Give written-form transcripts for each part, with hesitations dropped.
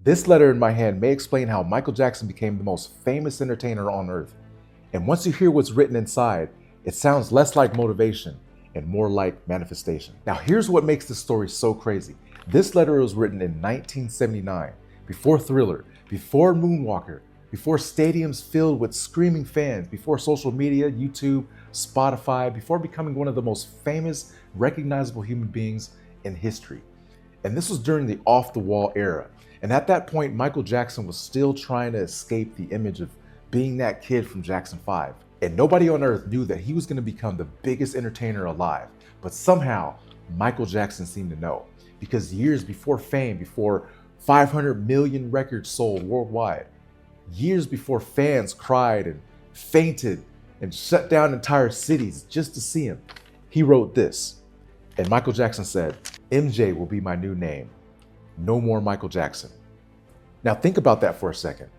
This letter in my hand may explain how Michael Jackson became the most famous entertainer on earth. And once you hear what's written inside, it sounds less like motivation and more like manifestation. Now, here's what makes this story so crazy. This letter was written in 1979, before Thriller, before Moonwalker, before stadiums filled with screaming fans, before social media, YouTube, Spotify, before becoming one of the most famous, recognizable human beings in history. And this was during the off-the-wall era. And at that point, Michael Jackson was still trying to escape the image of being that kid from Jackson 5. And nobody on earth knew that he was going to become the biggest entertainer alive. But somehow, Michael Jackson seemed to know. Because years before fame, before 500 million records sold worldwide, years before fans cried and fainted and shut down entire cities just to see him, he wrote this. And Michael Jackson said, "MJ will be my new name. No more Michael Jackson." Now think about that for a second.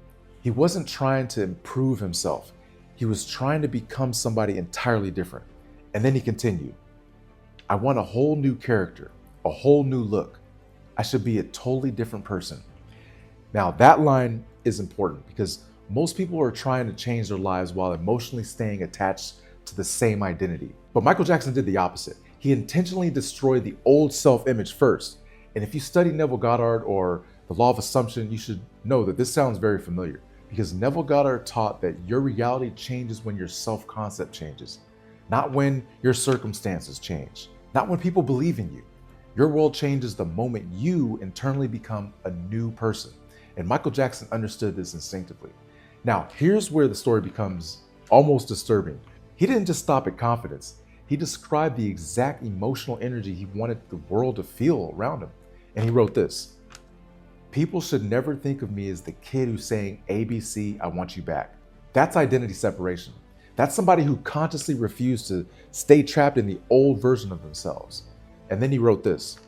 He wasn't trying to improve himself. He was trying to become somebody entirely different. And then he continued, "I want a whole new character, a whole new look. I should be a totally different person." Now that line is important because most people are trying to change their lives while emotionally staying attached to the same identity. But Michael Jackson did the opposite. He intentionally destroyed the old self-image first. And if you study Neville Goddard or the law of assumption, you should know that this sounds very familiar because Neville Goddard taught that your reality changes when your self-concept changes, not when your circumstances change, not when people believe in you. Your world changes the moment you internally become a new person. And Michael Jackson understood this instinctively. Now, here's where the story becomes almost disturbing. He didn't just stop at confidence. He described the exact emotional energy he wanted the world to feel around him. And he wrote this: "People should never think of me as the kid who's saying, 'ABC, I want you back.'" That's identity separation. That's somebody who consciously refused to stay trapped in the old version of themselves. And then he wrote this: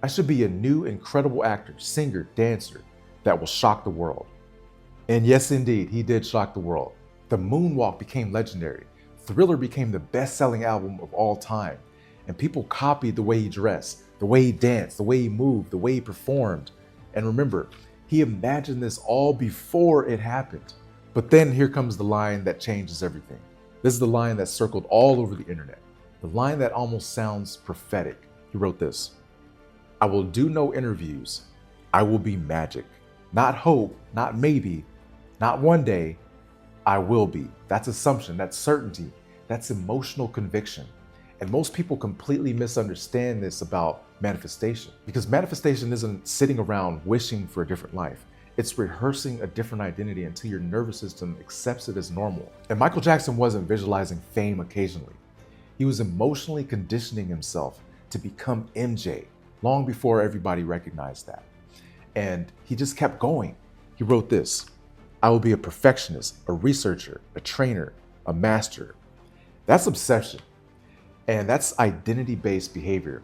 "I should be a new, incredible actor, singer, dancer that will shock the world." And yes, indeed, he did shock the world. The Moonwalk became legendary. Thriller became the best-selling album of all time. And people copied the way he dressed, the way he danced, the way he moved, the way he performed. And remember, he imagined this all before it happened. But then here comes the line that changes everything. This is the line that circled all over the internet. The line that almost sounds prophetic. He wrote this: "I will do no interviews. I will be magic. Not hope, not maybe, not one day. I will be." That's assumption, that's certainty, that's emotional conviction. And most people completely misunderstand this about manifestation because manifestation isn't sitting around wishing for a different life. It's rehearsing a different identity until your nervous system accepts it as normal. And Michael Jackson wasn't visualizing fame occasionally. He was emotionally conditioning himself to become MJ long before everybody recognized that. And he just kept going. He wrote this: "I will be a perfectionist, a researcher, a trainer, a master." That's obsession. And that's identity-based behavior.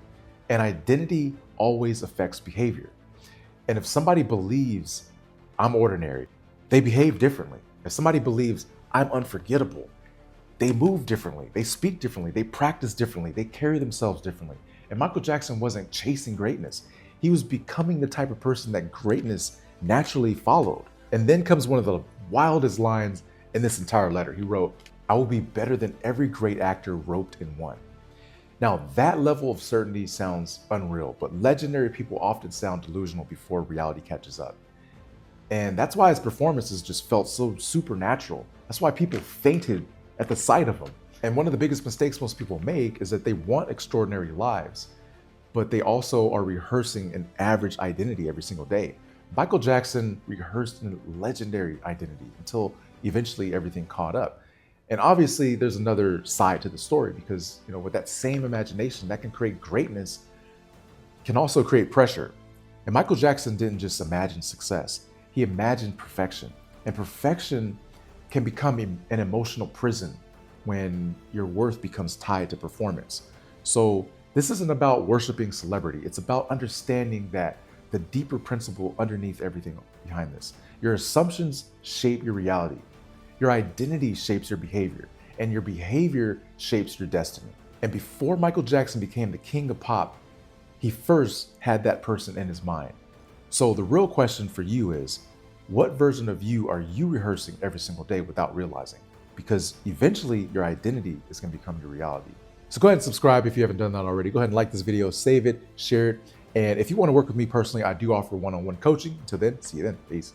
And identity always affects behavior. And if somebody believes I'm ordinary, they behave differently. If somebody believes I'm unforgettable, they move differently, they speak differently, they practice differently, they carry themselves differently. And Michael Jackson wasn't chasing greatness. He was becoming the type of person that greatness naturally followed. And then comes one of the wildest lines in this entire letter. He wrote, "I will be better than every great actor roped in one." Now, that level of certainty sounds unreal, but legendary people often sound delusional before reality catches up. And that's why his performances just felt so supernatural. That's why people fainted at the sight of him. And one of the biggest mistakes most people make is that they want extraordinary lives, but they also are rehearsing an average identity every single day. Michael Jackson rehearsed a legendary identity until eventually everything caught up. And obviously there's another side to the story because, with that same imagination that can create greatness can also create pressure. And Michael Jackson didn't just imagine success, he imagined perfection. And perfection can become an emotional prison when your worth becomes tied to performance. So this isn't about worshiping celebrity, it's about understanding that the deeper principle underneath everything behind this. Your assumptions shape your reality. Your identity shapes your behavior, and your behavior shapes your destiny. And before Michael Jackson became the king of pop, he first had that person in his mind. So the real question for you is, what version of you are you rehearsing every single day without realizing? Because eventually your identity is going to become your reality. So go ahead and subscribe if you haven't done that already. Go ahead and like this video, save it, share it. And if you want to work with me personally, I do offer one-on-one coaching. Until then, see you then. Peace.